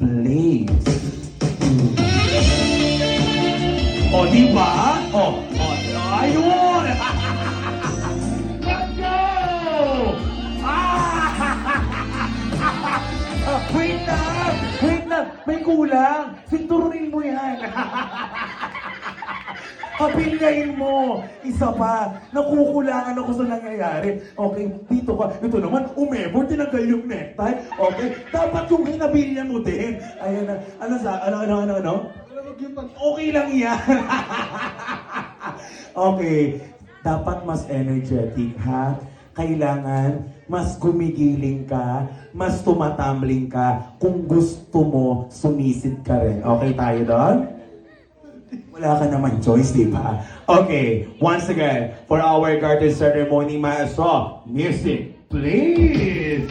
please. O, diba? Ayun! Let's go! Wait lang! Wait lang! May kulang! Sinturunin mo yan! Kapilyain mo! Isa pa! Nakukulangan ako sa nangyayari. Okay, dito ka. Ito naman, umemo, tinanggal yung necktie. Okay, dapat yung hinabilya mo din. Ayan na. Ano? Okay lang yan. Okay, dapat mas energetic, ha? Kailangan mas gumigiling ka, mas tumatambling ka, kung gusto mo, sumisid ka rin. Okay tayo doon? Wala ka naman choice, di ba? Okay, once again, for our garden ceremony, maestro, music, please!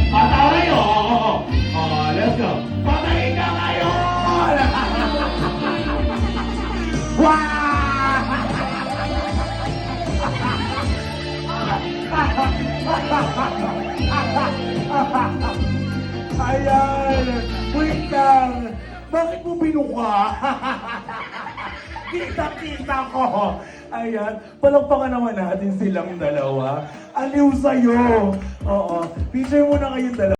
Patay, let's go! Patay ka ngayon! Wow! Ayan! Wait lang! Bakit mo binuka? Kita ko! Ayan, palakpakan naman natin silang dalawa. Aliw sa'yo! Oo, picture mo na kayong dalawa.